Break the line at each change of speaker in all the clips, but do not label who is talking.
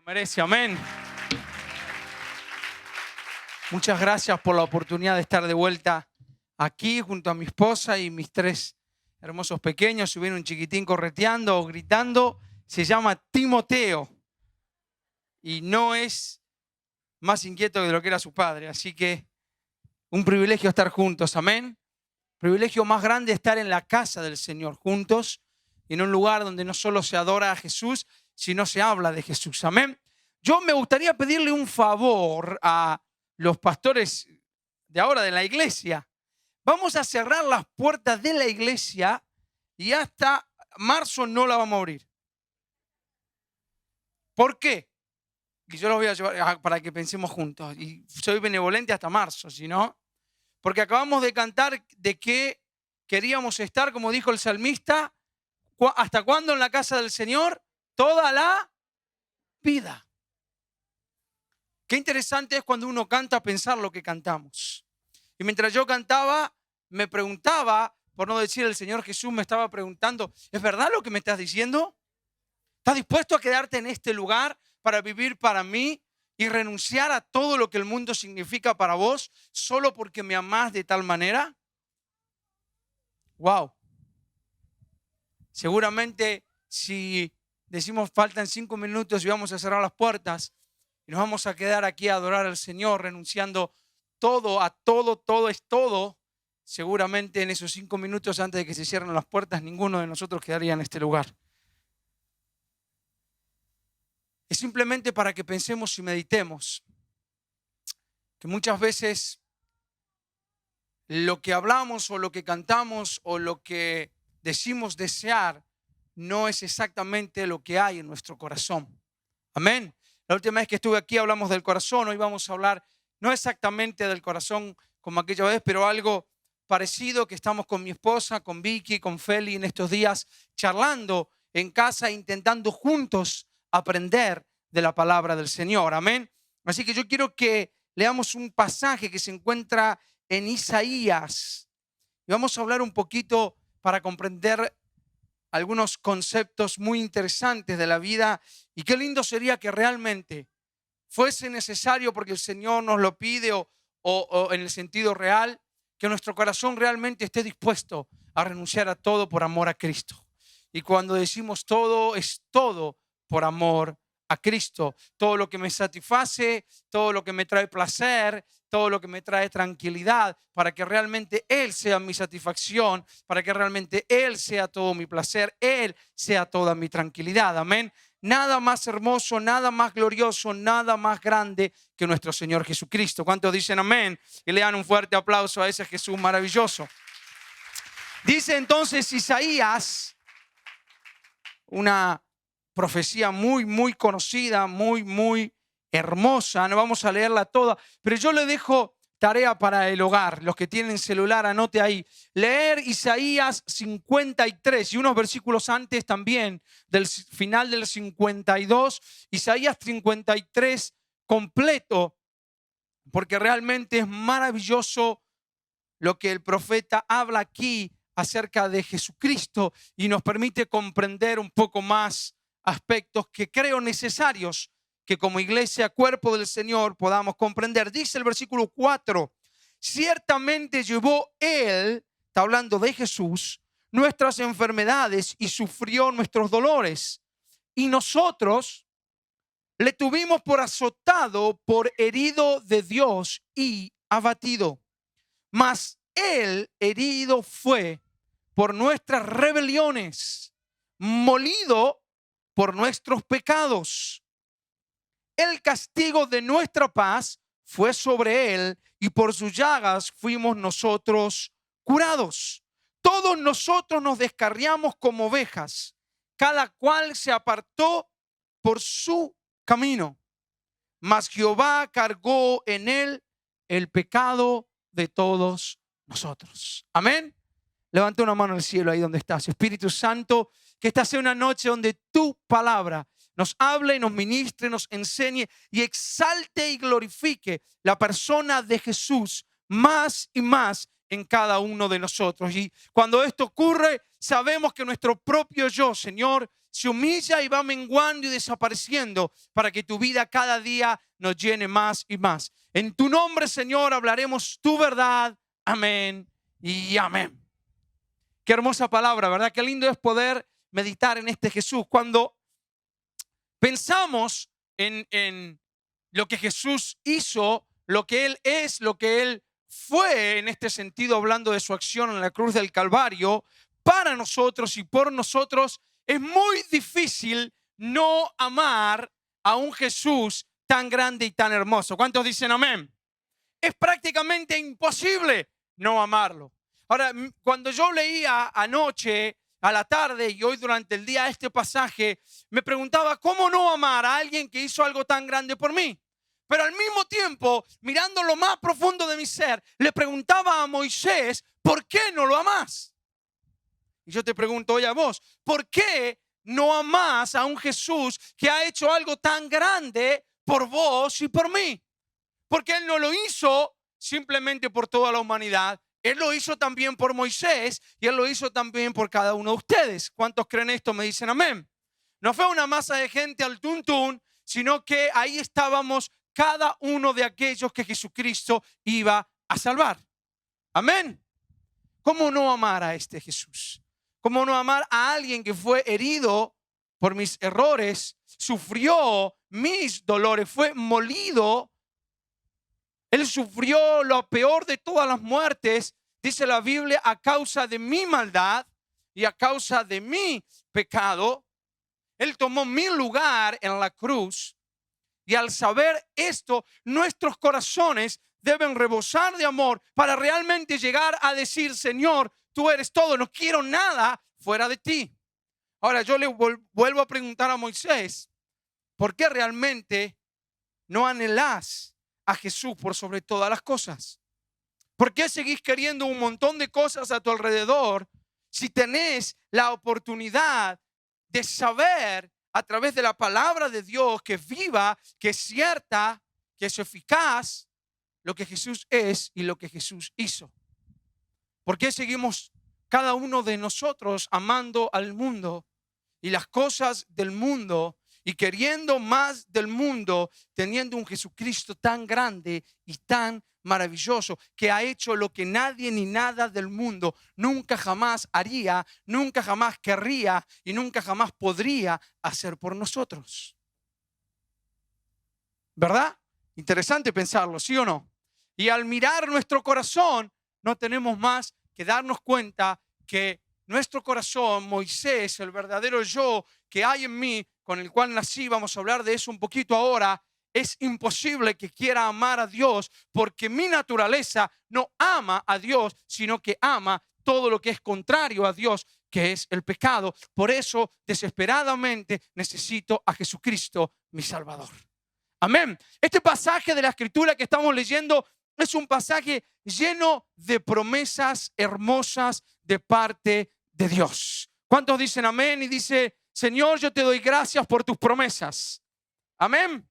Lo merece, amén. Muchas gracias por la oportunidad de estar de vuelta aquí junto a mi esposa y mis tres hermosos pequeños. Si hubiera un chiquitín correteando o gritando, se llama Timoteo y no es más inquieto de lo que era su padre. Así que un privilegio estar juntos, amén. Privilegio más grande estar en la casa del Señor juntos, en un lugar donde no solo se adora a Jesús, sino se habla de Jesús, amén. Yo me gustaría pedirle un favor a los pastores de ahora de la iglesia. Vamos a cerrar las puertas de la iglesia y hasta marzo no la vamos a abrir. ¿Por qué? Y yo los voy a llevar para que pensemos juntos. Y soy benevolente hasta marzo, si no. Porque acabamos de cantar de que queríamos estar, como dijo el salmista, ¿hasta cuándo en la casa del Señor? Toda la vida. Qué interesante es cuando uno canta pensar lo que cantamos. Y mientras yo cantaba, me preguntaba, por no decir el Señor Jesús me estaba preguntando, ¿es verdad lo que me estás diciendo? ¿Estás dispuesto a quedarte en este lugar para vivir para mí y renunciar a todo lo que el mundo significa para vos solo porque me amás de tal manera? Wow. Seguramente si decimos faltan 5 minutos y vamos a cerrar las puertas y nos vamos a quedar aquí a adorar al Señor renunciando todo es todo, seguramente en esos 5 minutos antes de que se cierren las puertas ninguno de nosotros quedaría en este lugar. Es simplemente para que pensemos y meditemos que muchas veces lo que hablamos o lo que cantamos o lo que decimos desear no es exactamente lo que hay en nuestro corazón. Amén. La última vez que estuve aquí hablamos del corazón. Hoy vamos a hablar no exactamente del corazón como aquella vez, pero algo parecido que estamos con mi esposa, con Vicky, con Feli en estos días charlando en casa, intentando juntos aprender de la palabra del Señor. Amén. Así que yo quiero que leamos un pasaje que se encuentra en Isaías. Y vamos a hablar un poquito para comprender algunos conceptos muy interesantes de la vida. Y qué lindo sería que realmente fuese necesario, porque el Señor nos lo pide, o en el sentido real, que nuestro corazón realmente esté dispuesto a renunciar a todo por amor a Cristo. Y cuando decimos todo, es todo por amor a Cristo. Todo lo que me satisface, todo lo que me trae placer, todo lo que me trae tranquilidad, para que realmente Él sea mi satisfacción, para que realmente Él sea todo mi placer, Él sea toda mi tranquilidad. Amén. Nada más hermoso, nada más glorioso, nada más grande que nuestro Señor Jesucristo. ¿Cuántos dicen amén? Y le dan un fuerte aplauso a ese Jesús maravilloso. Dice entonces Isaías, una profecía muy conocida, muy hermosa. No vamos a leerla toda, pero yo le dejo tarea para el hogar. Los que tienen celular, anote ahí. Leer Isaías 53 y unos versículos antes también, del final del 52. Isaías 53 completo, porque realmente es maravilloso lo que el profeta habla aquí acerca de Jesucristo y nos permite comprender un poco más aspectos que creo necesarios que como iglesia, cuerpo del Señor, podamos comprender. Dice el versículo 4, ciertamente llevó Él, está hablando de Jesús, nuestras enfermedades y sufrió nuestros dolores. Y nosotros le tuvimos por azotado, por herido de Dios y abatido. Mas Él herido fue por nuestras rebeliones, molido por nuestros pecados. El castigo de nuestra paz fue sobre Él y por sus llagas fuimos nosotros curados. Todos nosotros nos descarriamos como ovejas, cada cual se apartó por su camino. Mas Jehová cargó en Él el pecado de todos nosotros. Amén. Levanta una mano al cielo ahí donde estás. Espíritu Santo, que esta sea una noche donde tu palabra nos hable, nos ministre, nos enseñe y exalte y glorifique la persona de Jesús más y más en cada uno de nosotros. Y cuando esto ocurre, sabemos que nuestro propio yo, Señor, se humilla y va menguando y desapareciendo para que tu vida cada día nos llene más y más. En tu nombre, Señor, hablaremos tu verdad. Amén y amén. Qué hermosa palabra, ¿verdad? Qué lindo es poder meditar en este Jesús. Cuando pensamos en lo que Jesús hizo, lo que Él es, lo que Él fue, en este sentido, hablando de su acción en la cruz del Calvario, para nosotros y por nosotros, es muy difícil no amar a un Jesús tan grande y tan hermoso. ¿Cuántos dicen amén? Es prácticamente imposible no amarlo. Ahora, cuando yo leía anoche, a la tarde y hoy durante el día este pasaje, me preguntaba cómo no amar a alguien que hizo algo tan grande por mí. Pero al mismo tiempo, mirando lo más profundo de mi ser, le preguntaba a Moisés, ¿por qué no lo amás? Y yo te pregunto hoy a vos, ¿por qué no amás a un Jesús que ha hecho algo tan grande por vos y por mí? Porque Él no lo hizo simplemente por toda la humanidad. Él lo hizo también por Moisés y Él lo hizo también por cada uno de ustedes. ¿Cuántos creen esto? Me dicen amén. No fue una masa de gente al tuntún, sino que ahí estábamos cada uno de aquellos que Jesucristo iba a salvar. Amén. ¿Cómo no amar a este Jesús? ¿Cómo no amar a alguien que fue herido por mis errores, sufrió mis dolores, fue molido? Él sufrió lo peor de todas las muertes, dice la Biblia, a causa de mi maldad y a causa de mi pecado. Él tomó mi lugar en la cruz. Y al saber esto, nuestros corazones deben rebosar de amor para realmente llegar a decir, Señor, tú eres todo, no quiero nada fuera de ti. Ahora yo le vuelvo a preguntar a Moisés, ¿por qué realmente no anhelás a Jesús por sobre todas las cosas? ¿Por qué seguís queriendo un montón de cosas a tu alrededor si tenés la oportunidad de saber a través de la palabra de Dios que es viva, que es cierta, que es eficaz, lo que Jesús es y lo que Jesús hizo? ¿Por qué seguimos cada uno de nosotros amando al mundo y las cosas del mundo y queriendo más del mundo, teniendo un Jesucristo tan grande y tan maravilloso que ha hecho lo que nadie ni nada del mundo nunca jamás haría, nunca jamás querría y nunca jamás podría hacer por nosotros? ¿Verdad? Interesante pensarlo, ¿sí o no? Y al mirar nuestro corazón, no tenemos más que darnos cuenta que nuestro corazón, Moisés, el verdadero yo que hay en mí, con el cual nací, vamos a hablar de eso un poquito ahora, es imposible que quiera amar a Dios porque mi naturaleza no ama a Dios, sino que ama todo lo que es contrario a Dios, que es el pecado. Por eso, desesperadamente, necesito a Jesucristo, mi Salvador. Amén. Este pasaje de la Escritura que estamos leyendo es un pasaje lleno de promesas hermosas de parte de Dios. ¿Cuántos dicen amén? Y dice, Señor, yo te doy gracias por tus promesas. Amén.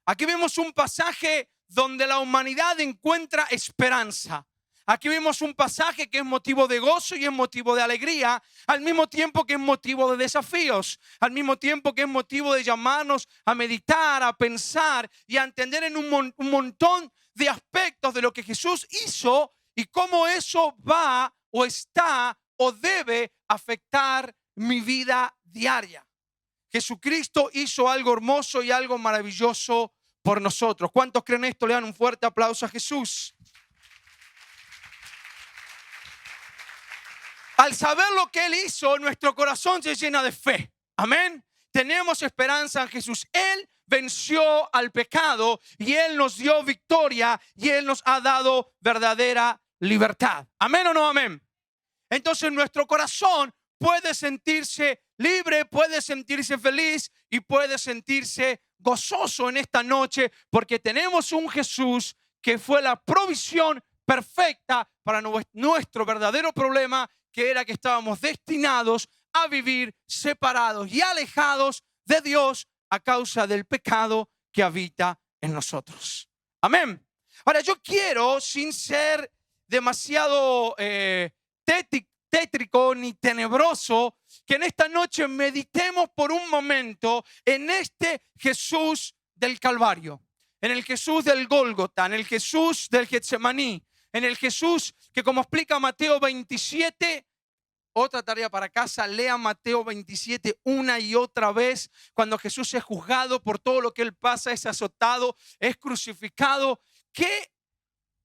Aquí vemos un pasaje donde la humanidad encuentra esperanza. Aquí vemos un pasaje que es motivo de gozo y es motivo de alegría, al mismo tiempo que es motivo de desafíos, al mismo tiempo que es motivo de llamarnos a meditar, a pensar y a entender en un montón de aspectos de lo que Jesús hizo y cómo eso va o está o debe afectar mi vida diaria. Jesucristo hizo algo hermoso y algo maravilloso por nosotros. ¿Cuántos creen esto? Le dan un fuerte aplauso a Jesús. Al saber lo que Él hizo, nuestro corazón se llena de fe. Amén. Tenemos esperanza en Jesús. Él venció al pecado y Él nos dio victoria y Él nos ha dado verdadera libertad. Amén o no amén. Entonces nuestro corazón puede sentirse libre, puede sentirse feliz y puede sentirse gozoso en esta noche porque tenemos un Jesús que fue la provisión perfecta para nuestro verdadero problema, que era que estábamos destinados a vivir separados y alejados de Dios a causa del pecado que habita en nosotros. Amén. Ahora yo quiero, sin ser demasiado tétrico ni tenebroso, que en esta noche meditemos por un momento en este Jesús del Calvario, en el Jesús del Gólgota, en el Jesús del Getsemaní, en el Jesús que, como explica Mateo 27, otra tarea para casa, lea Mateo 27 una y otra vez, cuando Jesús es juzgado por todo lo que él pasa, es azotado, es crucificado. Qué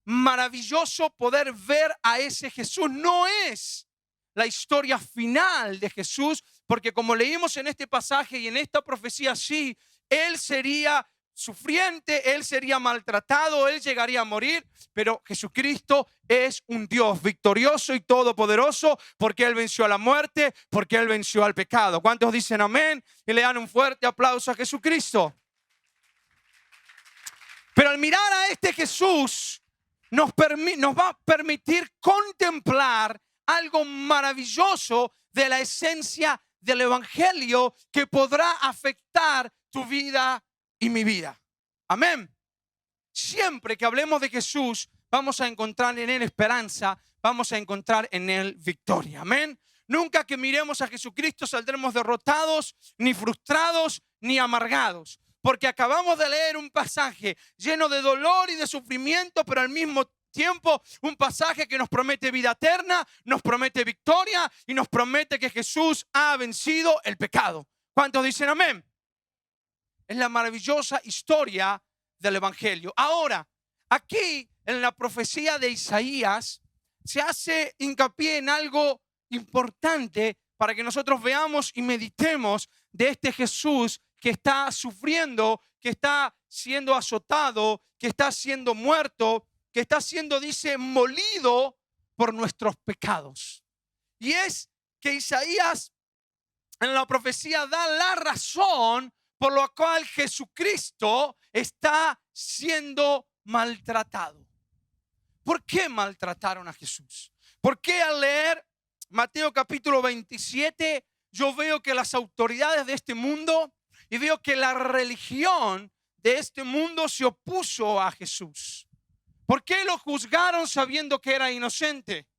maravilloso poder ver a ese Jesús. No es la historia final de Jesús, porque como leímos en este pasaje y en esta profecía, sí, él sería sufriente, él sería maltratado, él llegaría a morir, pero Jesucristo es un Dios victorioso y todopoderoso, porque él venció a la muerte, porque él venció al pecado. ¿Cuántos dicen amén? Y le dan un fuerte aplauso a Jesucristo. Pero al mirar a este Jesús, nos va a permitir contemplar algo maravilloso de la esencia del Evangelio que podrá afectar tu vida y mi vida. Amén. Siempre que hablemos de Jesús, vamos a encontrar en él esperanza, vamos a encontrar en él victoria. Amén. Nunca que miremos a Jesucristo saldremos derrotados, ni frustrados, ni amargados. Porque acabamos de leer un pasaje lleno de dolor y de sufrimiento, pero al mismo tiempo un pasaje que nos promete vida eterna, nos promete victoria y nos promete que Jesús ha vencido el pecado. ¿Cuántos dicen amén? Es la maravillosa historia del Evangelio. Ahora, aquí en la profecía de Isaías se hace hincapié en algo importante para que nosotros veamos y meditemos de este Jesús que está sufriendo, que está siendo azotado, que está siendo muerto, que está siendo, dice, molido por nuestros pecados. Y es que Isaías en la profecía da la razón por la cual Jesucristo está siendo maltratado. ¿Por qué maltrataron a Jesús? ¿Por qué al leer Mateo capítulo 27 yo veo que las autoridades de este mundo y veo que la religión de este mundo se opuso a Jesús? ¿Por qué lo juzgaron sabiendo que era inocente?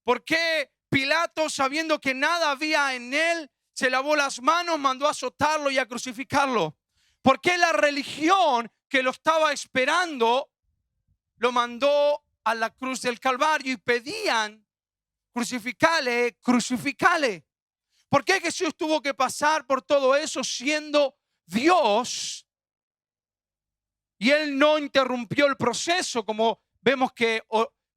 ¿Por qué Pilato, sabiendo que nada había en él, se lavó las manos, mandó a azotarlo y a crucificarlo? ¿Por qué la religión que lo estaba esperando lo mandó a la cruz del Calvario y pedían crucificale, crucificale? ¿Por qué Jesús tuvo que pasar por todo eso siendo Dios? Y él no interrumpió el proceso como vemos que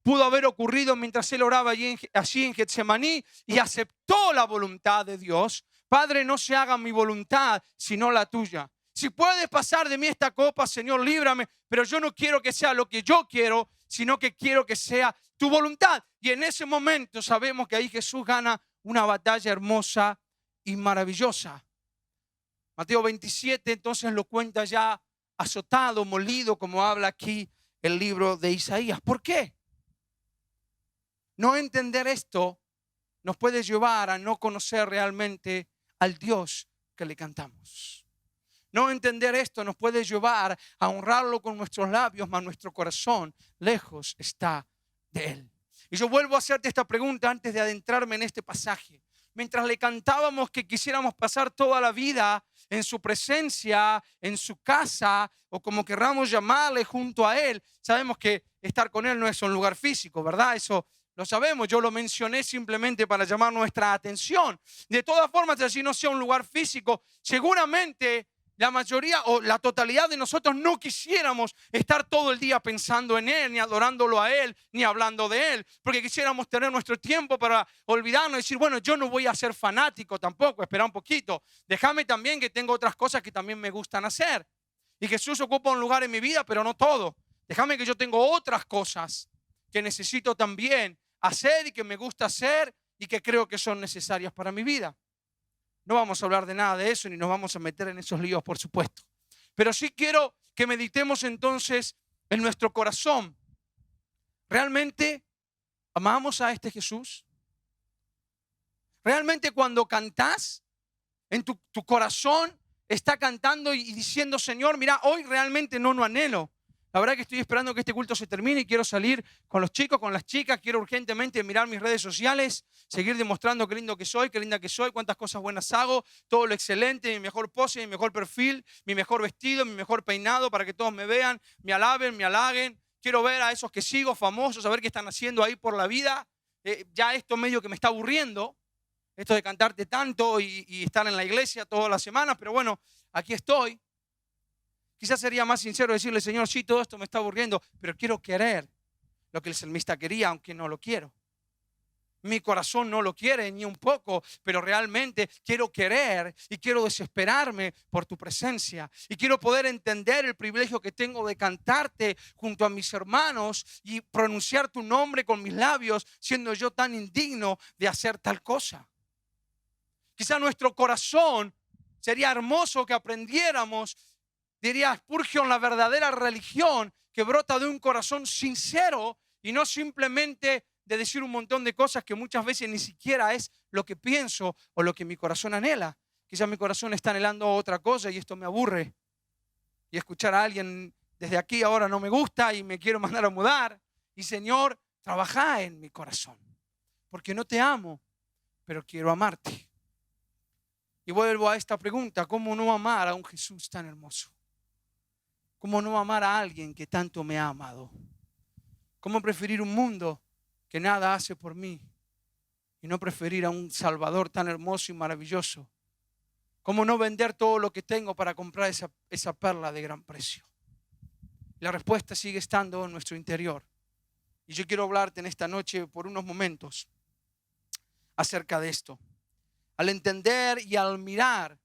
pudo haber ocurrido mientras él oraba allí en Getsemaní, y aceptó la voluntad de Dios. Padre, no se haga mi voluntad, sino la tuya. Si puedes pasar de mí esta copa, Señor, líbrame, pero yo no quiero que sea lo que yo quiero, sino que quiero que sea tu voluntad. Y en ese momento sabemos que ahí Jesús gana una batalla hermosa y maravillosa. Mateo 27 entonces lo cuenta ya azotado, molido, como habla aquí el libro de Isaías. ¿Por qué? No entender esto nos puede llevar a no conocer realmente al Dios que le cantamos. No entender esto nos puede llevar a honrarlo con nuestros labios, mas nuestro corazón lejos está de él. Y yo vuelvo a hacerte esta pregunta antes de adentrarme en este pasaje. Mientras le cantábamos que quisiéramos pasar toda la vida en su presencia, en su casa, o como querramos llamarle, junto a él, sabemos que estar con él no es un lugar físico, ¿verdad? Eso lo sabemos, yo lo mencioné simplemente para llamar nuestra atención. De todas formas, así no sea un lugar físico, seguramente la mayoría o la totalidad de nosotros no quisiéramos estar todo el día pensando en él, ni adorándolo a él, ni hablando de él, porque quisiéramos tener nuestro tiempo para olvidarnos y decir, bueno, yo no voy a ser fanático tampoco, espera un poquito, déjame también que tengo otras cosas que también me gustan hacer. Y Jesús ocupa un lugar en mi vida, pero no todo. Déjame que yo tengo otras cosas que necesito también hacer y que me gusta hacer y que creo que son necesarias para mi vida. No vamos a hablar de nada de eso ni nos vamos a meter en esos líos, por supuesto. Pero sí quiero que meditemos entonces en nuestro corazón. ¿Realmente amamos a este Jesús? ¿Realmente cuando cantás, en tu corazón está cantando y diciendo, Señor, mira, hoy realmente no anhelo La verdad que estoy esperando que este culto se termine y quiero salir con los chicos, con las chicas. Quiero urgentemente mirar mis redes sociales, seguir demostrando qué lindo que soy, qué linda que soy, cuántas cosas buenas hago, todo lo excelente, mi mejor pose, mi mejor perfil, mi mejor vestido, mi mejor peinado para que todos me vean, me alaben, me halaguen. Quiero ver a esos que sigo, famosos, a ver qué están haciendo ahí por la vida. Ya esto medio que me está aburriendo, esto de cantarte tanto y estar en la iglesia todas las semanas, pero bueno, aquí estoy. Quizás sería más sincero decirle, Señor, sí, todo esto me está aburriendo, pero quiero querer lo que el salmista quería, aunque no lo quiero. Mi corazón no lo quiere ni un poco, pero realmente quiero querer y quiero desesperarme por tu presencia. Y quiero poder entender el privilegio que tengo de cantarte junto a mis hermanos y pronunciar tu nombre con mis labios, siendo yo tan indigno de hacer tal cosa. Quizá nuestro corazón sería hermoso que aprendiéramos, diría Spurgeon, la verdadera religión que brota de un corazón sincero y no simplemente de decir un montón de cosas que muchas veces ni siquiera es lo que pienso o lo que mi corazón anhela. Quizás mi corazón está anhelando otra cosa y esto me aburre. Y escuchar a alguien desde aquí ahora no me gusta y me quiero mandar a mudar. Y Señor, trabaja en mi corazón, porque no te amo, pero quiero amarte. Y vuelvo a esta pregunta, ¿cómo no amar a un Jesús tan hermoso? ¿Cómo no amar a alguien que tanto me ha amado? ¿Cómo preferir un mundo que nada hace por mí y no preferir a un Salvador tan hermoso y maravilloso? ¿Cómo no vender todo lo que tengo para comprar esa perla de gran precio? La respuesta sigue estando en nuestro interior. Y yo quiero hablarte en esta noche por unos momentos acerca de esto. Al entender y al mirar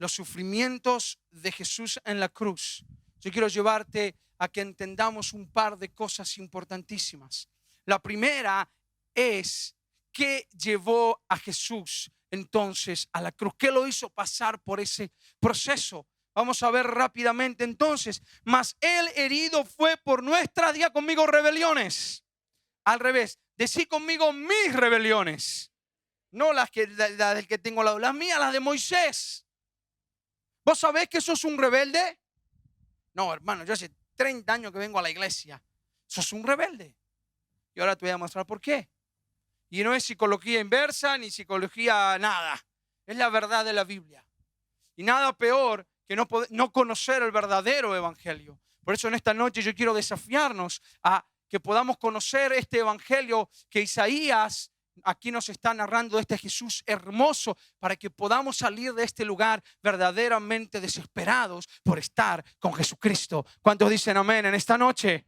los sufrimientos de Jesús en la cruz, yo quiero llevarte a que entendamos un par de cosas importantísimas. La primera es ¿qué llevó a Jesús entonces a la cruz? ¿Qué lo hizo pasar por ese proceso? Vamos a ver rápidamente entonces. Mas él herido fue por nuestras, diga conmigo, rebeliones. Al revés, decí conmigo mis rebeliones. No las del que tengo al lado, las mías, las de Moisés. ¿Vos sabés que sos un rebelde? No, hermano, yo hace 30 años que vengo a la iglesia. Sos un rebelde. Y ahora te voy a mostrar por qué. Y no es psicología inversa ni psicología nada. Es la verdad de la Biblia. Y nada peor que no conocer el verdadero evangelio. Por eso en esta noche yo quiero desafiarnos a que podamos conocer este evangelio que Isaías aquí nos está narrando, de este Jesús hermoso, para que podamos salir de este lugar verdaderamente desesperados por estar con Jesucristo. ¿Cuántos dicen amén en esta noche?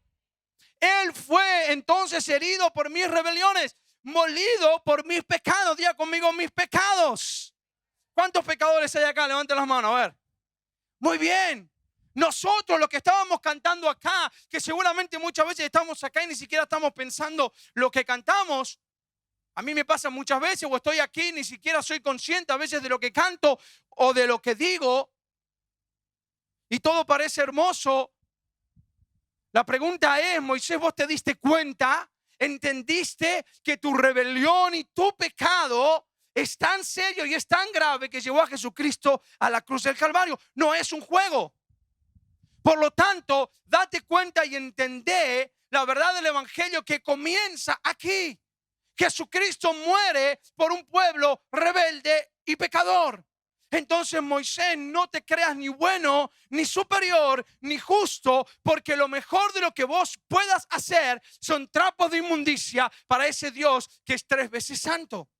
Él fue entonces herido por mis rebeliones, molido por mis pecados. Diga conmigo, mis pecados. ¿Cuántos pecadores hay acá? Levanten las manos, a ver. Muy bien. Nosotros los que estábamos cantando acá, que seguramente muchas veces estamos acá y ni siquiera estamos pensando lo que cantamos. A mí me pasa muchas veces, o estoy aquí, ni siquiera soy consciente a veces de lo que canto o de lo que digo. Y todo parece hermoso. La pregunta es, Moisés, ¿vos te diste cuenta? ¿Entendiste que tu rebelión y tu pecado es tan serio y es tan grave que llevó a Jesucristo a la cruz del Calvario? No es un juego. Por lo tanto, date cuenta y entendé la verdad del evangelio que comienza aquí. Jesucristo muere por un pueblo rebelde y pecador. Entonces, Moisés, no te creas ni bueno, ni superior, ni justo, porque lo mejor de lo que vos puedas hacer son trapos de inmundicia para ese Dios que es 3 veces santo.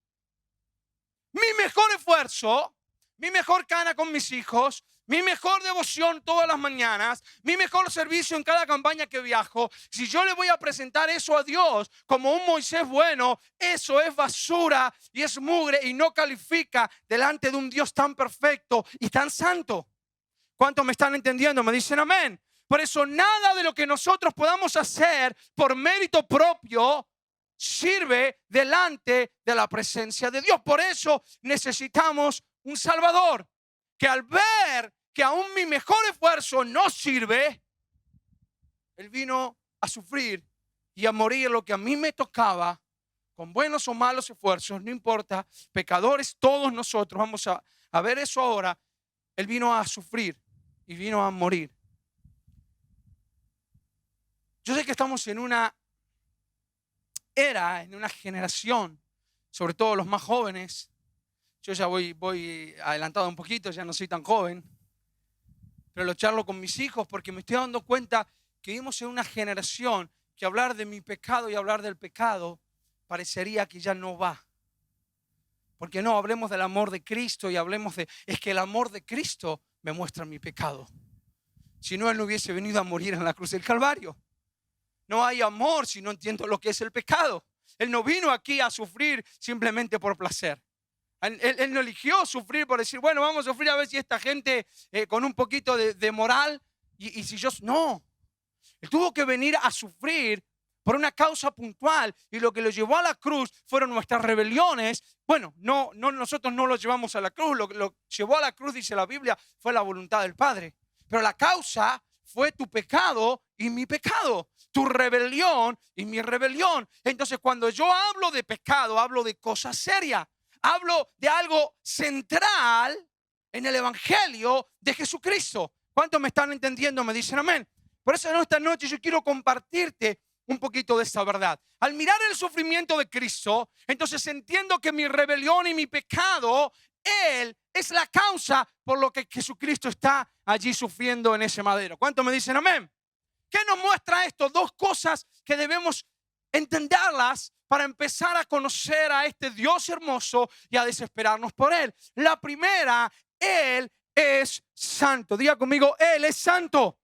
Mi mejor esfuerzo, mi mejor cana con mis hijos, mi mejor devoción todas las mañanas, mi mejor servicio en cada campaña que viajo, si yo le voy a presentar eso a Dios como un Moisés bueno, eso es basura y es mugre y no califica delante de un Dios tan perfecto y tan santo. ¿Cuántos me están entendiendo? Me dicen amén. Por eso nada de lo que nosotros podamos hacer por mérito propio sirve delante de la presencia de Dios. Por eso necesitamos un Salvador que al ver que aún mi mejor esfuerzo no sirve, Él vino a sufrir y a morir lo que a mí me tocaba, con buenos o malos esfuerzos, no importa, pecadores todos nosotros, vamos a ver eso ahora. Él vino a sufrir y vino a morir. Yo sé que estamos en una era, en una generación, sobre todo los más jóvenes. Yo ya voy adelantado un poquito, ya no soy tan joven, pero lo charlo con mis hijos porque me estoy dando cuenta que vivimos en una generación que hablar de mi pecado y hablar del pecado parecería que ya no va. Porque no, hablemos del amor de Cristo y hablemos es que el amor de Cristo me muestra mi pecado. Si no, Él no hubiese venido a morir en la cruz del Calvario. No hay amor si no entiendo lo que es el pecado. Él no vino aquí a sufrir simplemente por placer. Él no eligió sufrir por decir, bueno, vamos a sufrir a ver si esta gente con un poquito de moral y si yo... No, Él tuvo que venir a sufrir por una causa puntual y lo que lo llevó a la cruz fueron nuestras rebeliones. Bueno, nosotros no lo llevamos a la cruz, lo llevó a la cruz, dice la Biblia, fue la voluntad del Padre. Pero la causa fue tu pecado y mi pecado, tu rebelión y mi rebelión. Entonces, cuando yo hablo de pecado, hablo de cosas serias. Hablo de algo central en el Evangelio de Jesucristo. ¿Cuántos me están entendiendo? Me dicen amén. Por eso esta noche yo quiero compartirte un poquito de esta verdad. Al mirar el sufrimiento de Cristo, entonces entiendo que mi rebelión y mi pecado, Él es la causa por lo que Jesucristo está allí sufriendo en ese madero. ¿Cuántos me dicen amén? ¿Qué nos muestra esto? Dos cosas que debemos entenderlas para empezar a conocer a este Dios hermoso y a desesperarnos por Él. La primera, Él es santo. Diga conmigo, Él es santo.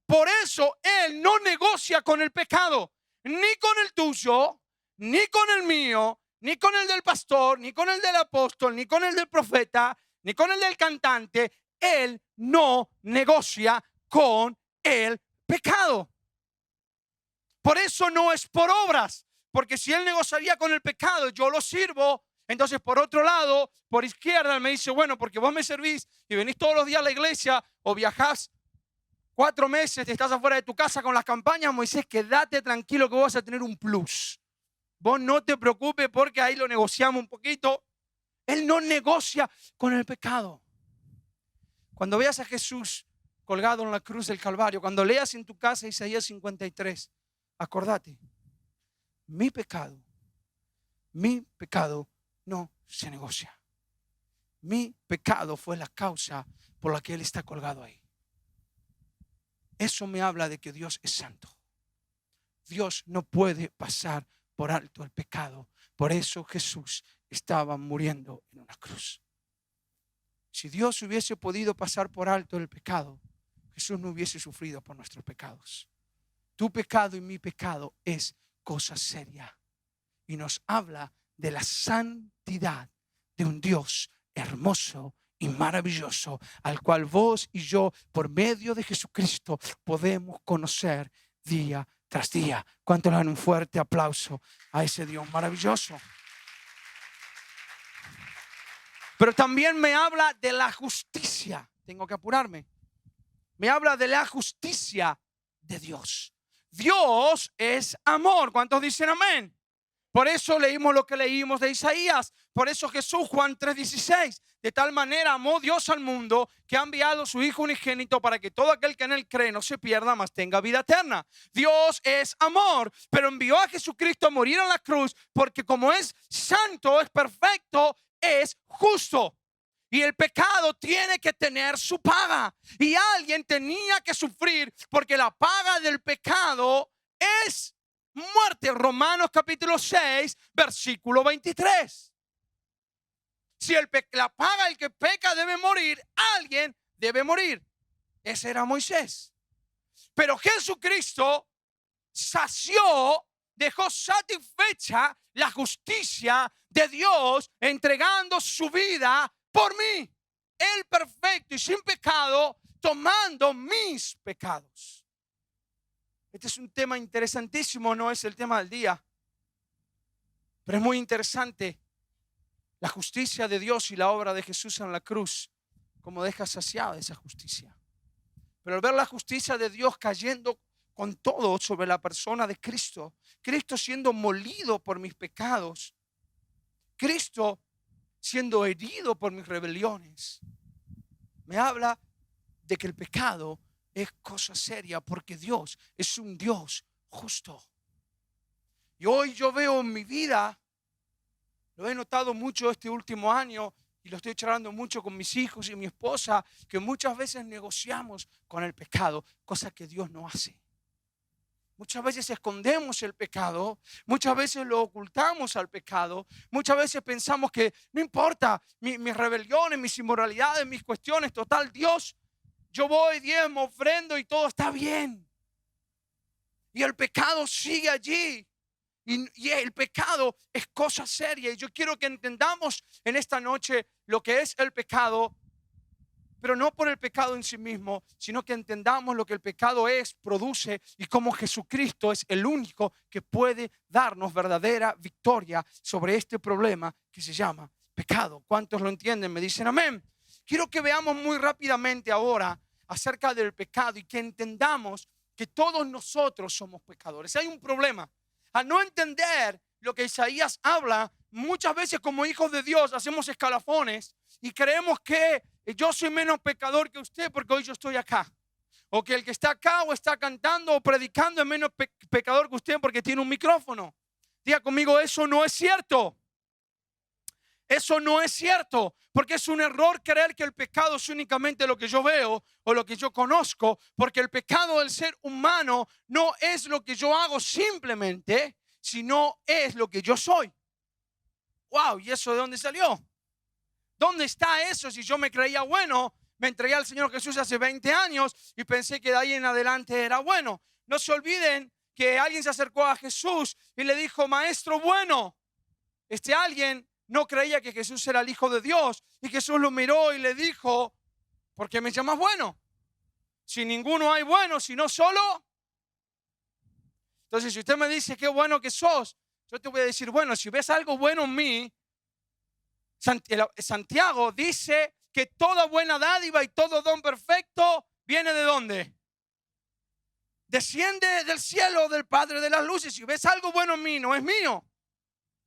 Por eso Él no negocia con el pecado, ni con el tuyo, ni con el mío, ni con el del pastor, ni con el del apóstol, ni con el del profeta, ni con el del cantante. Él no negocia con el pecado. Por eso no es por obras, porque si Él negociaría con el pecado, yo lo sirvo. Entonces, por otro lado, por izquierda, Él me dice, bueno, porque vos me servís y venís todos los días a la iglesia o viajás 4 meses, te estás afuera de tu casa con las campañas, Moisés, quédate tranquilo que vos vas a tener un plus. Vos no te preocupes porque ahí lo negociamos un poquito. Él no negocia con el pecado. Cuando veas a Jesús colgado en la cruz del Calvario, cuando leas en tu casa Isaías 53, acordate, mi pecado no se negocia. Mi pecado fue la causa por la que Él está colgado ahí. Eso me habla de que Dios es santo. Dios no puede pasar por alto el pecado. Por eso Jesús estaba muriendo en una cruz. Si Dios hubiese podido pasar por alto el pecado, Jesús no hubiese sufrido por nuestros pecados. Tu pecado y mi pecado es cosa seria y nos habla de la santidad de un Dios hermoso y maravilloso al cual vos y yo por medio de Jesucristo podemos conocer día tras día. ¿Cuánto le dan un fuerte aplauso a ese Dios maravilloso? Pero también me habla de la justicia. Tengo que apurarme. Me habla de la justicia de Dios. Dios es amor. ¿Cuántos dicen amén? Por eso leímos lo que leímos de Isaías. Por eso Jesús, Juan 3:16, de tal manera amó Dios al mundo que ha enviado a su Hijo unigénito para que todo aquel que en él cree no se pierda, mas tenga vida eterna. Dios es amor, pero envió a Jesucristo a morir en la cruz porque como es santo, es perfecto, es justo. Y el pecado tiene que tener su paga. Y alguien tenía que sufrir porque la paga del pecado es muerte. Romanos capítulo 6, versículo 23. Si la paga el que peca debe morir, alguien debe morir. Ese era Moisés. Pero Jesucristo sació, dejó satisfecha la justicia de Dios entregando su vida por mí. Él perfecto y sin pecado, tomando mis pecados. Este es un tema interesantísimo, no es el tema del día, pero es muy interesante la justicia de Dios y la obra de Jesús en la cruz, como deja saciada esa justicia. Pero al ver la justicia de Dios cayendo con todo sobre la persona de Cristo, Cristo siendo molido por mis pecados, Cristo siendo herido por mis rebeliones, me habla de que el pecado es cosa seria porque Dios es un Dios justo. Y hoy yo veo en mi vida, lo he notado mucho este último año y lo estoy charlando mucho con mis hijos y mi esposa, que muchas veces negociamos con el pecado, cosa que Dios no hace. Muchas veces escondemos el pecado, muchas veces lo ocultamos al pecado, muchas veces pensamos que no importa mis rebeliones, mis inmoralidades, mis cuestiones, total, Dios, yo voy, diezmo, ofrendo y todo está bien. Y el pecado sigue allí. Y el pecado es cosa seria. Y yo quiero que entendamos en esta noche lo que es el pecado, pero no por el pecado en sí mismo, sino que entendamos lo que el pecado es, produce y cómo Jesucristo es el único que puede darnos verdadera victoria sobre este problema que se llama pecado. ¿Cuántos lo entienden? Me dicen amén. Quiero que veamos muy rápidamente ahora acerca del pecado y que entendamos que todos nosotros somos pecadores. Hay un problema. Al no entender lo que Isaías habla, muchas veces como hijos de Dios hacemos escalafones y creemos que yo soy menos pecador que usted porque hoy yo estoy acá. O que el que está acá o está cantando o predicando es menos pecador que usted porque tiene un micrófono. Diga conmigo, eso no es cierto. Eso no es cierto, porque es un error creer que el pecado es únicamente lo que yo veo o lo que yo conozco, porque el pecado del ser humano no es lo que yo hago simplemente, sino es lo que yo soy. Wow, ¿y eso de dónde salió? ¿Dónde está eso si yo me creía bueno? Me entregué al Señor Jesús hace 20 años y pensé que de ahí en adelante era bueno. No se olviden que alguien se acercó a Jesús y le dijo, maestro bueno. Alguien no creía que Jesús era el Hijo de Dios y Jesús lo miró y le dijo, ¿por qué me llamas bueno? Si ninguno hay bueno, sino solo. Entonces, si usted me dice qué bueno que sos, yo te voy a decir, bueno, si ves algo bueno en mí, Santiago dice que toda buena dádiva y todo don perfecto viene ¿de dónde? Desciende del cielo, del Padre de las luces. Si ves algo bueno en mí, no es mío,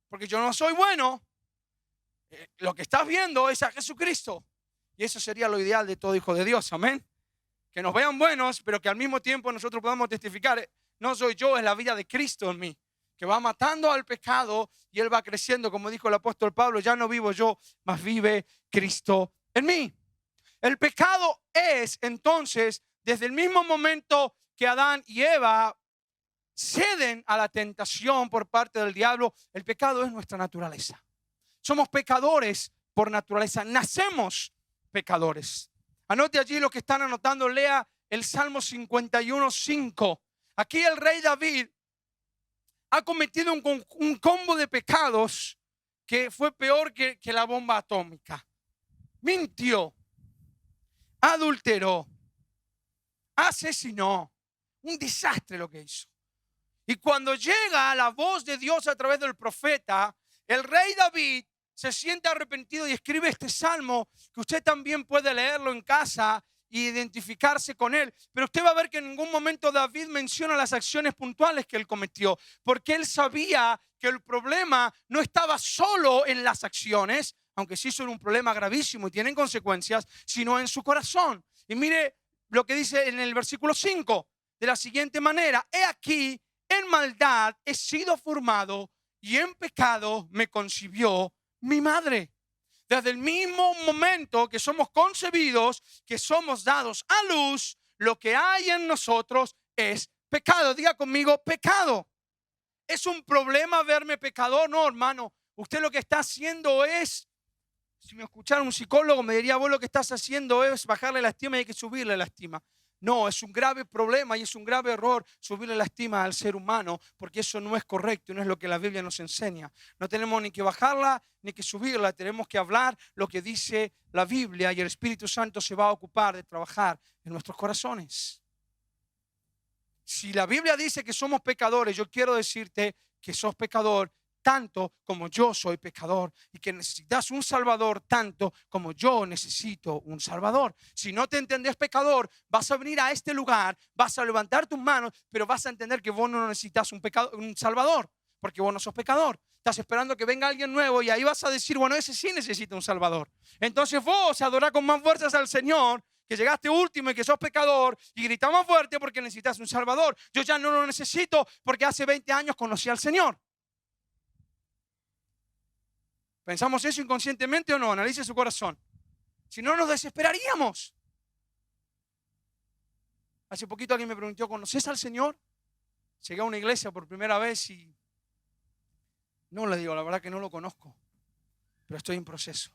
porque yo no soy bueno. Lo que estás viendo es a Jesucristo. Y eso sería lo ideal de todo hijo de Dios, amén. Que nos vean buenos, pero que al mismo tiempo nosotros podamos testificar, no soy yo, es la vida de Cristo en mí, que va matando al pecado y Él va creciendo, como dijo el apóstol Pablo, ya no vivo yo, mas vive Cristo en mí. El pecado es entonces, desde el mismo momento que Adán y Eva ceden a la tentación por parte del diablo, el pecado es nuestra naturaleza. Somos pecadores por naturaleza, nacemos pecadores. Anote allí lo que están anotando, lea el Salmo 51:5. Aquí el rey David ha cometido un combo de pecados que fue peor que la bomba atómica. Mintió, adulteró, asesinó. Un desastre lo que hizo. Y cuando llega la voz de Dios a través del profeta, el rey David se siente arrepentido y escribe este salmo que usted también puede leerlo en casa e identificarse con él. Pero usted va a ver que en ningún momento David menciona las acciones puntuales que él cometió, porque él sabía que el problema no estaba solo en las acciones, aunque sí son un problema gravísimo y tienen consecuencias, sino en su corazón. Y mire lo que dice en el versículo 5, de la siguiente manera: he aquí, en maldad he sido formado y en pecado me concibió mi madre. Desde el mismo momento que somos concebidos, que somos dados a luz, lo que hay en nosotros es pecado. Diga conmigo, pecado. ¿Es un problema verme pecador? No, hermano. Usted lo que está haciendo es, si me escuchara un psicólogo me diría, vos lo que estás haciendo es bajarle la estima y hay que subirle la estima. No, es un grave problema y es un grave error subirle la estima al ser humano, porque eso no es correcto y no es lo que la Biblia nos enseña. No tenemos ni que bajarla ni que subirla, tenemos que hablar lo que dice la Biblia y el Espíritu Santo se va a ocupar de trabajar en nuestros corazones. Si la Biblia dice que somos pecadores, yo quiero decirte que sos pecador tanto como yo soy pecador y que necesitas un Salvador tanto como yo necesito un Salvador. Si no te entendés pecador, vas a venir a este lugar, vas a levantar tus manos, pero vas a entender que vos no necesitas un Salvador, porque vos no sos pecador. Estás esperando que venga alguien nuevo y ahí vas a decir, bueno, ese sí necesita un Salvador. Entonces vos adorá con más fuerzas al Señor que llegaste último y que sos pecador y gritas más fuerte porque necesitas un Salvador. Yo ya no lo necesito porque hace 20 años conocí al Señor. ¿Pensamos eso inconscientemente o no? Analice su corazón. Si no, nos desesperaríamos. Hace poquito alguien me preguntó, ¿conoces al Señor? Llegué a una iglesia por primera vez y no le digo, la verdad que no lo conozco, pero estoy en proceso.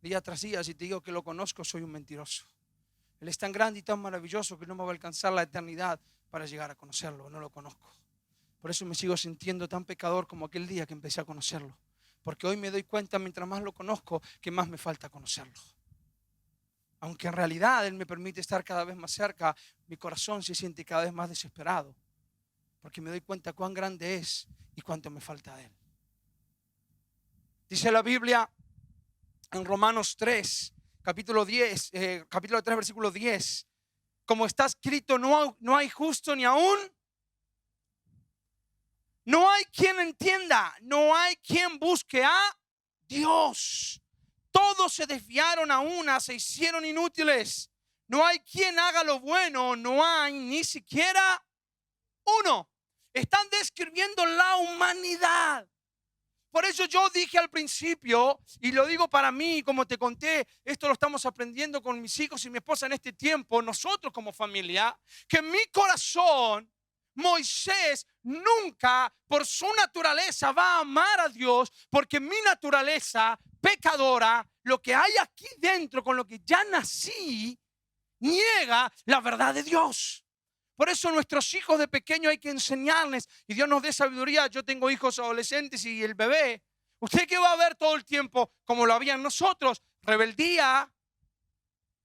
Día tras día, si te digo que lo conozco, soy un mentiroso. Él es tan grande y tan maravilloso que no me va a alcanzar la eternidad para llegar a conocerlo. No lo conozco. Por eso me sigo sintiendo tan pecador como aquel día que empecé a conocerlo. Porque hoy me doy cuenta, mientras más lo conozco, que más me falta conocerlo. Aunque en realidad Él me permite estar cada vez más cerca, mi corazón se siente cada vez más desesperado. Porque me doy cuenta cuán grande es y cuánto me falta a Él. Dice la Biblia en Romanos 3, capítulo 3, versículo 10. Como está escrito, no hay justo ni aún. No hay quien entienda, no hay quien busque a Dios. Todos se desviaron a una, se hicieron inútiles. No hay quien haga lo bueno, no hay ni siquiera uno. Están describiendo la humanidad. Por eso yo dije al principio, y lo digo para mí, como te conté, esto lo estamos aprendiendo con mis hijos y mi esposa en este tiempo, nosotros como familia, que en mi corazón, Moisés nunca por su naturaleza va a amar a Dios, porque mi naturaleza pecadora, lo que hay aquí dentro con lo que ya nací, niega la verdad de Dios. Por eso nuestros hijos de pequeño hay que enseñarles, y Dios nos dé sabiduría. Yo tengo hijos adolescentes y el bebé, ¿usted qué va a ver todo el tiempo como lo habían nosotros? Rebeldía,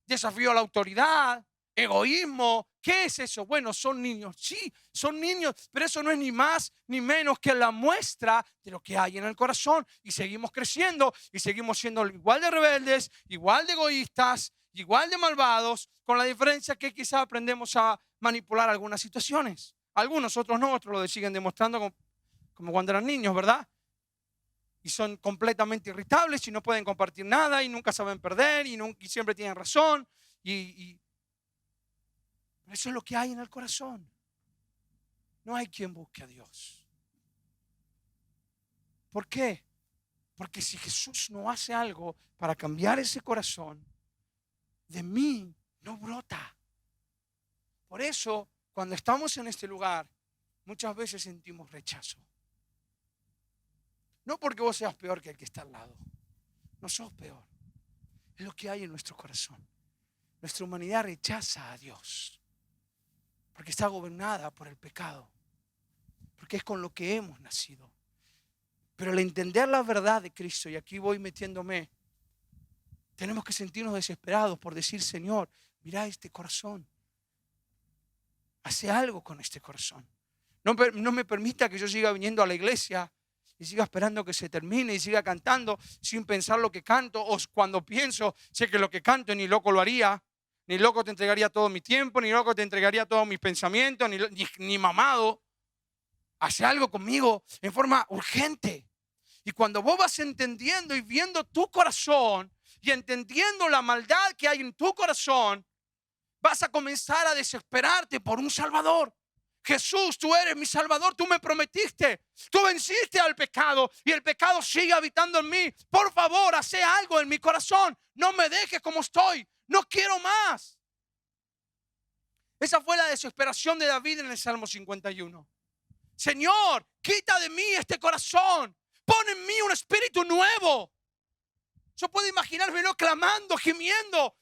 desafío a la autoridad, egoísmo. ¿Qué es eso? Bueno, son niños, sí, son niños, pero eso no es ni más ni menos que la muestra de lo que hay en el corazón. Y seguimos creciendo y seguimos siendo igual de rebeldes, igual de egoístas, igual de malvados, con la diferencia que quizá aprendemos a manipular algunas situaciones. Algunos, otros no, otros lo siguen demostrando como cuando eran niños, ¿verdad? Y son completamente irritables y no pueden compartir nada y nunca saben perder y siempre tienen razón. Eso es lo que hay en el corazón. No hay quien busque a Dios. ¿Por qué? Porque si Jesús no hace algo para cambiar ese corazón, de mí no brota. Por eso, cuando estamos en este lugar, muchas veces sentimos rechazo. No porque vos seas peor que el que está al lado. No sos peor. Es lo que hay en nuestro corazón. Nuestra humanidad rechaza a Dios. Porque está gobernada por el pecado. Porque es con lo que hemos nacido. Pero al entender la verdad de Cristo, y aquí voy metiéndome, tenemos que sentirnos desesperados por decir, Señor, mira este corazón. Hace algo con este corazón. No me permita que yo siga viniendo a la iglesia y siga esperando que se termine y siga cantando sin pensar lo que canto. O cuando pienso, sé que lo que canto ni loco lo haría. Ni loco te entregaría todo mi tiempo, ni loco te entregaría todos mis pensamientos, ni mamado. Hace algo conmigo en forma urgente. Y cuando vos vas entendiendo y viendo tu corazón y entendiendo la maldad que hay en tu corazón, vas a comenzar a desesperarte por un Salvador. Jesús, tú eres mi Salvador, tú me prometiste, tú venciste al pecado y el pecado sigue habitando en mí. Por favor, haz algo en mi corazón, no me dejes como estoy, no quiero más. Esa fue la desesperación de David en el Salmo 51. Señor, quita de mí este corazón, pon en mí un espíritu nuevo. Yo puedo imaginármelo clamando, gimiendo,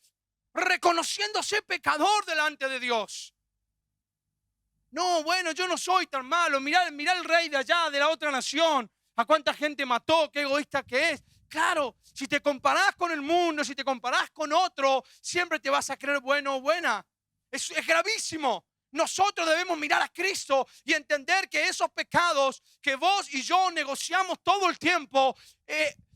reconociéndose pecador delante de Dios. No, bueno, yo no soy tan malo. Mirá el rey de allá, de la otra nación. A cuánta gente mató, qué egoísta que es. Claro, si te comparás con el mundo, si te comparás con otro, siempre te vas a creer bueno o buena. Es gravísimo. Nosotros debemos mirar a Cristo y entender que esos pecados que vos y yo negociamos todo el tiempo,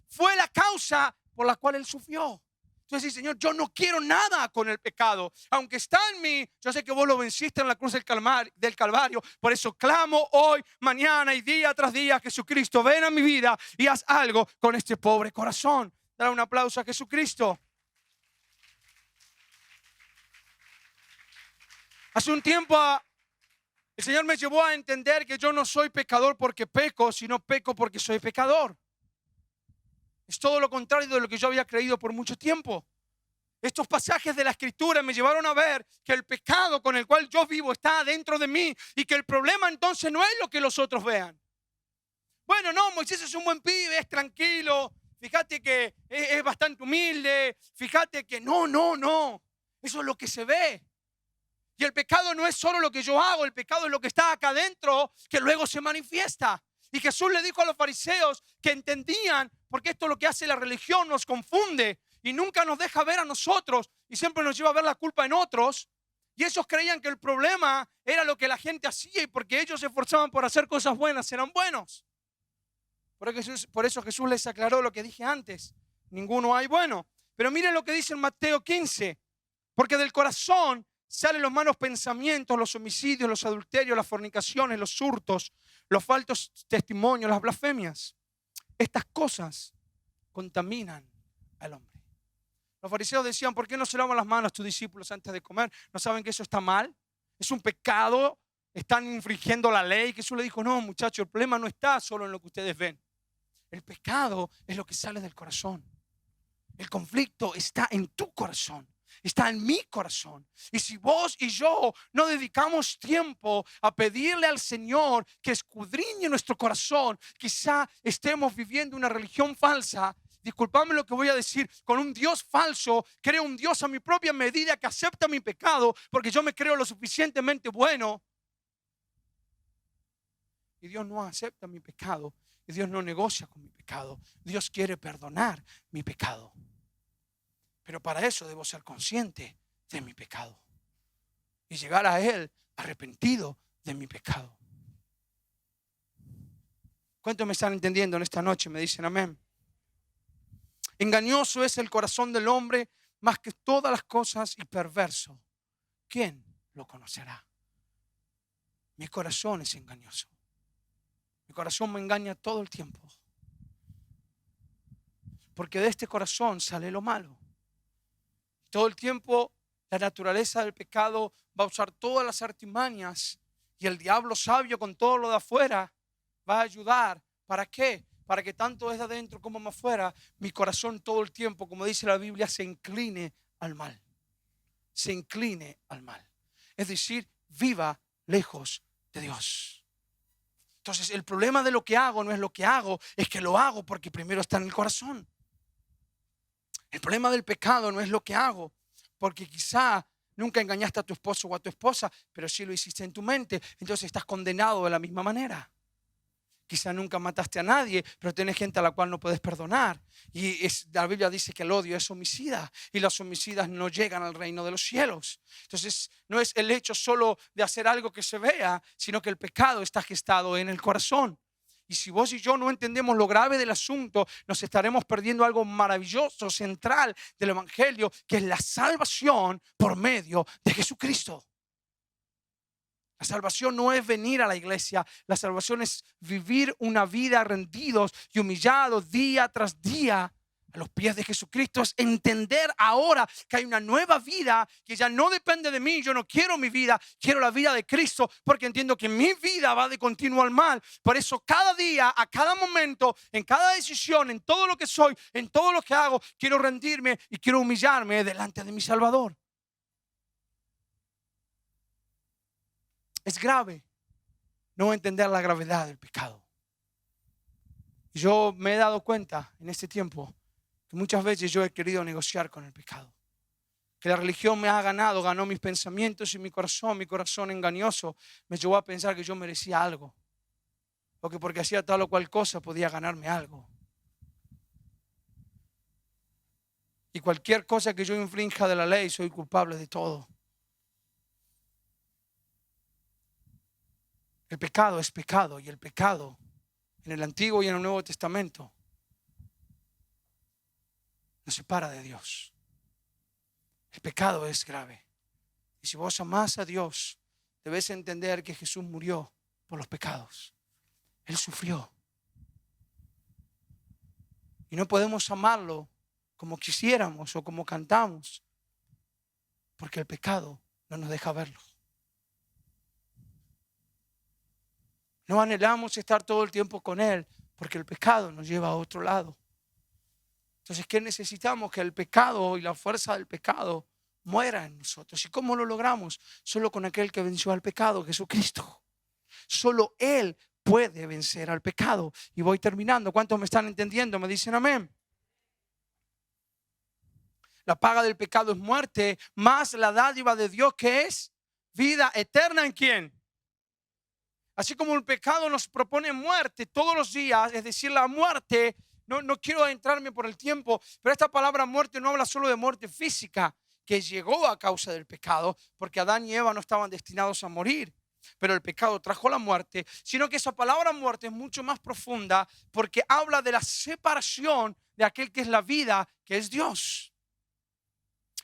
fue la causa por la cual Él sufrió. Entonces, Señor, yo no quiero nada con el pecado. Aunque está en mí, yo sé que vos lo venciste en la cruz del Calvario. Por eso clamo hoy, mañana y día tras día, Jesucristo, ven a mi vida y haz algo con este pobre corazón. Dale un aplauso a Jesucristo. Hace un tiempo el Señor me llevó a entender que yo no soy pecador porque peco, sino peco porque soy pecador. Es todo lo contrario de lo que yo había creído por mucho tiempo. Estos pasajes de la Escritura me llevaron a ver que el pecado con el cual yo vivo está dentro de mí y que el problema entonces no es lo que los otros vean. Bueno, no, Moisés es un buen pibe, es tranquilo, fíjate que es bastante humilde, fíjate que no, eso es lo que se ve. Y el pecado no es solo lo que yo hago, el pecado es lo que está acá adentro, que luego se manifiesta. Y Jesús le dijo a los fariseos que entendían, porque esto es lo que hace la religión, nos confunde y nunca nos deja ver a nosotros y siempre nos lleva a ver la culpa en otros. Y ellos creían que el problema era lo que la gente hacía y porque ellos se esforzaban por hacer cosas buenas, eran buenos. Por eso Jesús les aclaró lo que dije antes. Ninguno hay bueno. Pero miren lo que dice en Mateo 15. Porque del corazón salen los malos pensamientos, los homicidios, los adulterios, las fornicaciones, los hurtos, los falsos testimonios, las blasfemias. Estas cosas contaminan al hombre. Los fariseos decían, ¿por qué no se lavan las manos tus discípulos antes de comer? ¿No saben que eso está mal? ¿Es un pecado? ¿Están infringiendo la ley? Jesús le dijo, no, muchachos, el problema no está solo en lo que ustedes ven. El pecado es lo que sale del corazón. El conflicto está en tu corazón. Está en mi corazón. Y si vos y yo no dedicamos tiempo a pedirle al Señor que escudriñe nuestro corazón, quizá estemos viviendo una religión falsa. Disculpame lo que voy a decir, con un Dios falso, creo un Dios a mi propia medida que acepta mi pecado porque yo me creo lo suficientemente bueno. Y Dios no acepta mi pecado. Y Dios no negocia con mi pecado. Dios quiere perdonar mi pecado. Pero para eso debo ser consciente de mi pecado y llegar a Él arrepentido de mi pecado. ¿Cuántos me están entendiendo en esta noche? Me dicen amén. Engañoso es el corazón del hombre más que todas las cosas y perverso. ¿Quién lo conocerá? Mi corazón es engañoso. Mi corazón me engaña todo el tiempo. Porque de este corazón sale lo malo. Todo el tiempo la naturaleza del pecado va a usar todas las artimañas y el diablo sabio con todo lo de afuera va a ayudar. ¿Para qué? Para que tanto desde adentro como más afuera mi corazón todo el tiempo, como dice la Biblia, se incline al mal. Se incline al mal. Es decir, viva lejos de Dios. Entonces el problema de lo que hago no es lo que hago, es que lo hago porque primero está en el corazón. El problema del pecado no es lo que hago, porque quizá nunca engañaste a tu esposo o a tu esposa, pero sí lo hiciste en tu mente, entonces estás condenado de la misma manera. Quizá nunca mataste a nadie, pero tienes gente a la cual no puedes perdonar. Y la Biblia dice que el odio es homicida y los homicidas no llegan al reino de los cielos. Entonces no es el hecho solo de hacer algo que se vea, sino que el pecado está gestado en el corazón. Y si vos y yo no entendemos lo grave del asunto, nos estaremos perdiendo algo maravilloso, central del Evangelio, que es la salvación por medio de Jesucristo. La salvación no es venir a la iglesia, la salvación es vivir una vida rendidos y humillados día tras día a los pies de Jesucristo. Es entender ahora que hay una nueva vida que ya no depende de mí. Yo no quiero mi vida, quiero la vida de Cristo, porque entiendo que mi vida va de continuo al mal. Por eso cada día, a cada momento, en cada decisión, en todo lo que soy, en todo lo que hago, quiero rendirme y quiero humillarme delante de mi Salvador. Es grave no entender la gravedad del pecado. Yo me he dado cuenta en este tiempo que muchas veces yo he querido negociar con el pecado. Que la religión me ha ganado, ganó mis pensamientos y mi corazón engañoso me llevó a pensar que yo merecía algo. O que porque hacía tal o cual cosa podía ganarme algo. Y cualquier cosa que yo infrinja de la ley, soy culpable de todo. El pecado es pecado y el pecado en el Antiguo y en el Nuevo Testamento nos separa de Dios. El pecado es grave. Y si vos amás a Dios, debes entender que Jesús murió por los pecados. Él sufrió. Y no podemos amarlo como quisiéramos o como cantamos, porque el pecado no nos deja verlo. No anhelamos estar todo el tiempo con Él porque el pecado nos lleva a otro lado. Entonces, ¿qué necesitamos? Que el pecado y la fuerza del pecado muera en nosotros. ¿Y cómo lo logramos? Solo con aquel que venció al pecado, Jesucristo. Solo Él puede vencer al pecado. Y voy terminando. ¿Cuántos me están entendiendo? Me dicen amén. La paga del pecado es muerte, más la dádiva de Dios, que es vida eterna. ¿En quién? Así como el pecado nos propone muerte todos los días, es decir, la muerte, no quiero adentrarme por el tiempo, pero esta palabra muerte no habla solo de muerte física, que llegó a causa del pecado, porque Adán y Eva no estaban destinados a morir, pero el pecado trajo la muerte, sino que esa palabra muerte es mucho más profunda, porque habla de la separación de aquel que es la vida, que es Dios.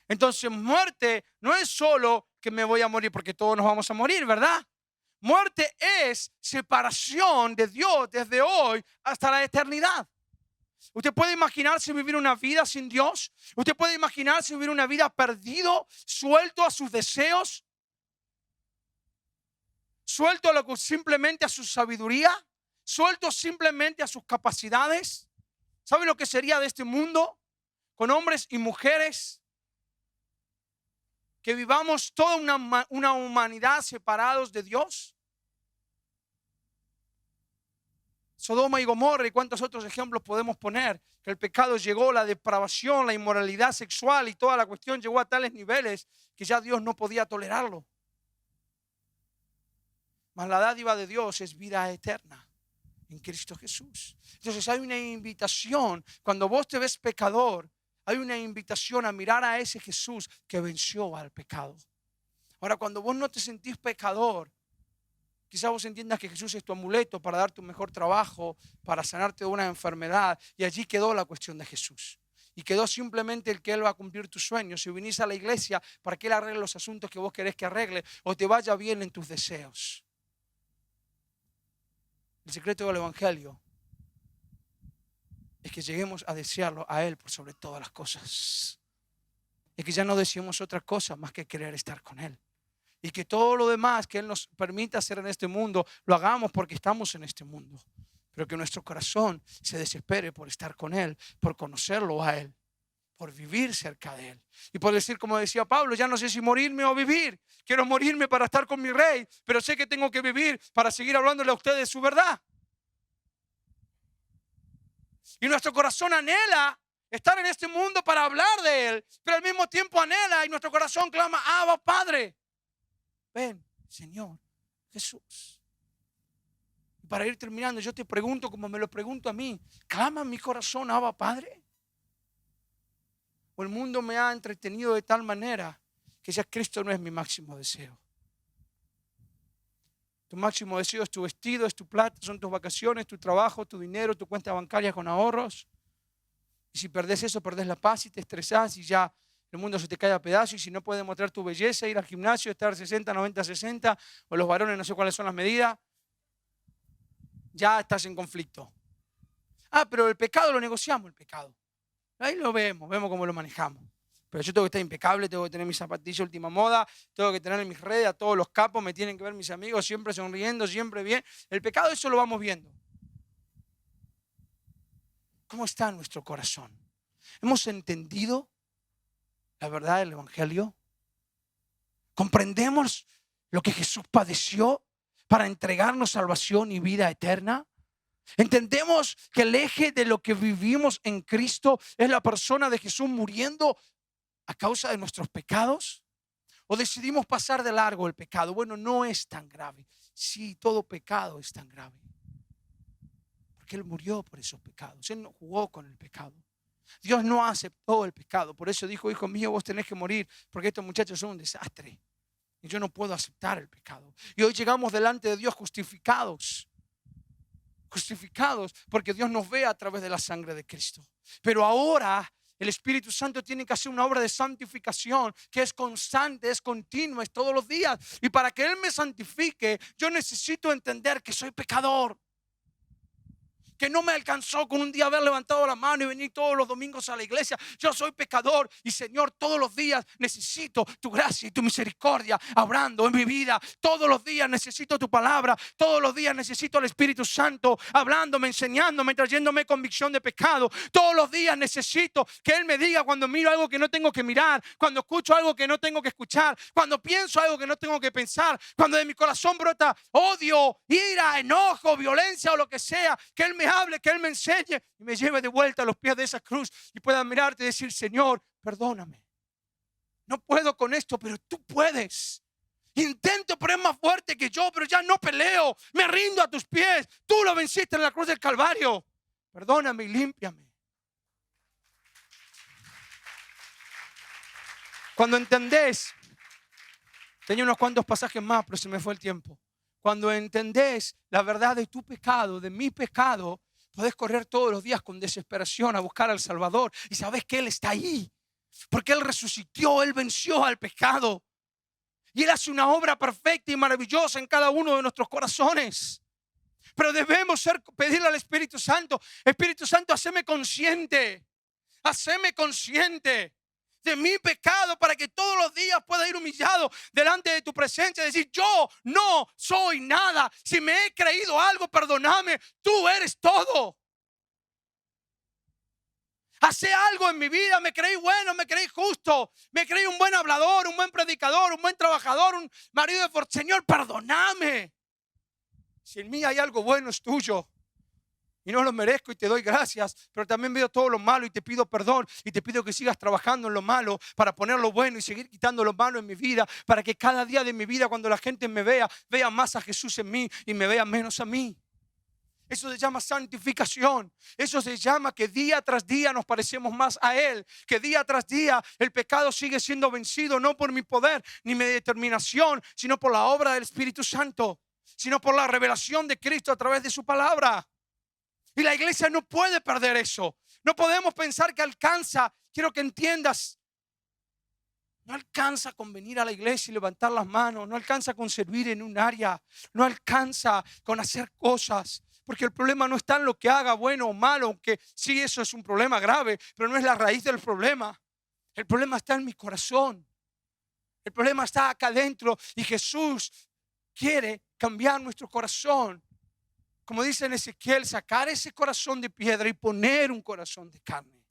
Entonces, muerte no es solo que me voy a morir, porque todos nos vamos a morir, ¿verdad? Muerte es separación de Dios desde hoy hasta la eternidad. ¿Usted puede imaginarse vivir una vida sin Dios? ¿Usted puede imaginarse vivir una vida perdido, suelto a sus deseos? ¿Suelto simplemente a su sabiduría? ¿Suelto simplemente a sus capacidades? ¿Sabe lo que sería de este mundo? Con hombres y mujeres que vivamos toda una humanidad separados de Dios. Sodoma y Gomorra y cuántos otros ejemplos podemos poner, que el pecado llegó, la depravación, la inmoralidad sexual y toda la cuestión llegó a tales niveles que ya Dios no podía tolerarlo. Mas la dádiva de Dios es vida eterna en Cristo Jesús. Entonces hay una invitación, cuando vos te ves pecador, hay una invitación a mirar a ese Jesús que venció al pecado. Ahora, cuando vos no te sentís pecador, quizás vos entiendas que Jesús es tu amuleto para darte un mejor trabajo, para sanarte de una enfermedad. Y allí quedó la cuestión de Jesús. Y quedó simplemente el que Él va a cumplir tus sueños. Si vinís a la iglesia para que Él arregle los asuntos que vos querés que arregle o te vaya bien en tus deseos. El secreto del Evangelio es que lleguemos a desearlo a Él por sobre todas las cosas. Es que ya no deseemos otra cosa más que querer estar con Él. Y que todo lo demás que Él nos permita hacer en este mundo, lo hagamos porque estamos en este mundo. Pero que nuestro corazón se desespere por estar con Él, por conocerlo a Él, por vivir cerca de Él. Y por decir, como decía Pablo, ya no sé si morirme o vivir. Quiero morirme para estar con mi Rey, pero sé que tengo que vivir para seguir hablándole a ustedes de su verdad. Y nuestro corazón anhela estar en este mundo para hablar de Él, pero al mismo tiempo anhela y nuestro corazón clama, Abba, Padre. Ven, Señor Jesús. Y para ir terminando, yo te pregunto como me lo pregunto a mí, ¿clama mi corazón, Abba, Padre? ¿O el mundo me ha entretenido de tal manera que ya Cristo no es mi máximo deseo? Tu máximo deseo es tu vestido, es tu plata, son tus vacaciones, tu trabajo, tu dinero, tu cuenta bancaria con ahorros. Y si perdés eso, perdés la paz y te estresás y ya el mundo se te cae a pedazos. Y si no puedes mostrar tu belleza, ir al gimnasio, estar 60, 90, 60, o los varones no sé cuáles son las medidas, ya estás en conflicto. Pero el pecado lo negociamos, el pecado. Ahí lo vemos cómo lo manejamos. Pero yo tengo que estar impecable, tengo que tener mis zapatillas última moda, tengo que tener en mis redes a todos los capos, me tienen que ver mis amigos siempre sonriendo, siempre bien. El pecado, eso lo vamos viendo. ¿Cómo está nuestro corazón? ¿Hemos entendido la verdad del Evangelio? ¿Comprendemos lo que Jesús padeció para entregarnos salvación y vida eterna? ¿Entendemos que el eje de lo que vivimos en Cristo es la persona de Jesús muriendo a causa de nuestros pecados? ¿O decidimos pasar de largo el pecado? Bueno, no es tan grave. Sí, todo pecado es tan grave. Porque Él murió por esos pecados. Él no jugó con el pecado. Dios no aceptó el pecado. Por eso dijo, hijo mío, vos tenés que morir, porque estos muchachos son un desastre. Y yo no puedo aceptar el pecado. Y hoy llegamos delante de Dios justificados. Justificados porque Dios nos ve a través de la sangre de Cristo. Pero ahora el Espíritu Santo tiene que hacer una obra de santificación que es constante, es continua, es todos los días. Y para que Él me santifique, yo necesito entender que soy pecador. que no me alcanzó con un día haber levantado la mano y venir todos los domingos a la iglesia. Yo soy pecador y Señor, todos los días necesito tu gracia y tu misericordia obrando en mi vida. Todos los días necesito tu palabra. Todos los días necesito al Espíritu Santo hablándome, enseñándome, trayéndome convicción de pecado. Todos los días necesito que Él me diga cuando miro algo que no tengo que mirar, cuando escucho algo que no tengo que escuchar, cuando pienso algo que no tengo que pensar, cuando de mi corazón brota odio, ira, enojo, violencia o lo que sea, que Él me hable, que Él me enseñe y me lleve de vuelta a los pies de esa cruz y pueda mirarte y decir: Señor, perdóname. No puedo con esto, pero tú puedes. Intento, pero es más fuerte que yo, pero ya no peleo. Me rindo a tus pies. Tú lo venciste en la cruz del Calvario. Perdóname y límpiame. Cuando entendés, tenía unos cuantos pasajes más, pero se me fue el tiempo. Cuando entendés la verdad de tu pecado, de mi pecado, podés correr todos los días con desesperación a buscar al Salvador. Y sabés que Él está ahí. Porque Él resucitó, Él venció al pecado. Y Él hace una obra perfecta y maravillosa en cada uno de nuestros corazones. Pero debemos pedirle al Espíritu Santo: Espíritu Santo, haceme consciente de mi pecado, para que todos los días pueda ir humillado delante de tu presencia y decir: yo no soy nada. Si me he creído algo, perdóname, tú eres todo. Hace algo en mi vida, me creí bueno, me creí justo, me creí un buen hablador, un buen predicador, un buen trabajador, un marido de fuerza. Señor, perdóname. Si en mí hay algo bueno, es tuyo. Y no lo merezco y te doy gracias, pero también veo todo lo malo y te pido perdón y te pido que sigas trabajando en lo malo para poner lo bueno y seguir quitando lo malo en mi vida, para que cada día de mi vida, cuando la gente me vea, vea más a Jesús en mí y me vea menos a mí. Eso se llama santificación. Eso se llama que día tras día nos parecemos más a Él, que día tras día el pecado sigue siendo vencido, no por mi poder ni mi determinación, sino por la obra del Espíritu Santo, sino por la revelación de Cristo a través de su palabra. Y la iglesia no puede perder eso. No podemos pensar que alcanza. Quiero que entiendas: no alcanza con venir a la iglesia y levantar las manos. No alcanza con servir en un área. No alcanza con hacer cosas. Porque el problema no está en lo que haga, bueno o malo, aunque sí, eso es un problema grave, pero no es la raíz del problema. El problema está en mi corazón. El problema está acá adentro y Jesús quiere cambiar nuestro corazón. Como dice en Ezequiel, sacar ese corazón de piedra y poner un corazón de carne.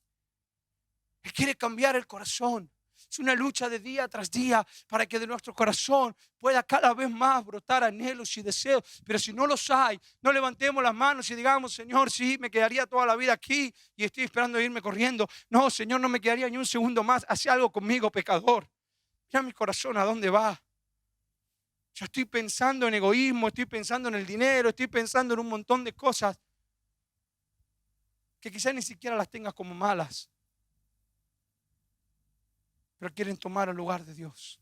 Él quiere cambiar el corazón. Es una lucha de día tras día para que de nuestro corazón pueda cada vez más brotar anhelos y deseos. Pero si no los hay, no levantemos las manos y digamos: Señor, sí, me quedaría toda la vida aquí y estoy esperando irme corriendo. No, Señor, no me quedaría ni un segundo más. Haz algo conmigo, pecador. Mira mi corazón a dónde va. Yo estoy pensando en egoísmo, estoy pensando en el dinero, estoy pensando en un montón de cosas que quizás ni siquiera las tengas como malas, pero quieren tomar el lugar de Dios.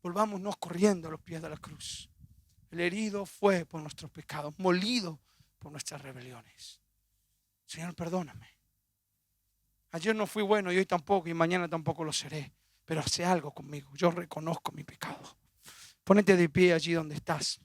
Volvámonos corriendo a los pies de la cruz. El herido fue por nuestros pecados, molido por nuestras rebeliones. Señor, perdóname. Ayer no fui bueno y hoy tampoco, y mañana tampoco lo seré. Pero hace algo conmigo. Yo reconozco mi pecado. Ponete de pie allí donde estás.